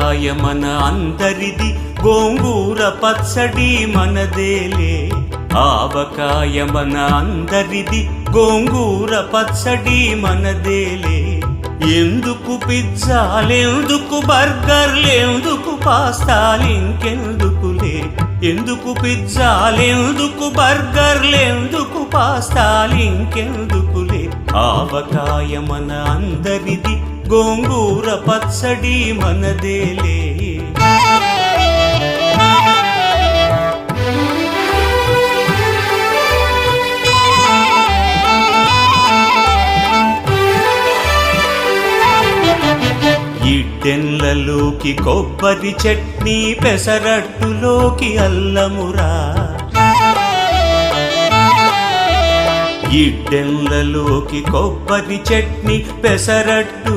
ఆవకాయ మన అందరిది, గోంగూర పచ్చడి మనదేలే. ఆవకాయ మన అందరిది, గోంగూర పచ్చడి మనదేలే. ఎందుకు పిజ్జాలెందుకు బర్గర్లెందుకు పాస్తాలింకెందుకులే. ఎందుకు పిజ్జాలెందుకు బర్గర్లెందుకు పాస్తాలింకెందుకులే. ఆవకాయ మన అందరిది, గోంగూర పచ్చడి మనదేలే. ఇడ్డెన్లలోకి కొబ్బరి చట్నీ, పెసరట్టులోకి అల్లమురా. ఇడ్డెన్లలోకి కొబ్బరి చట్నీ, పెసరట్టు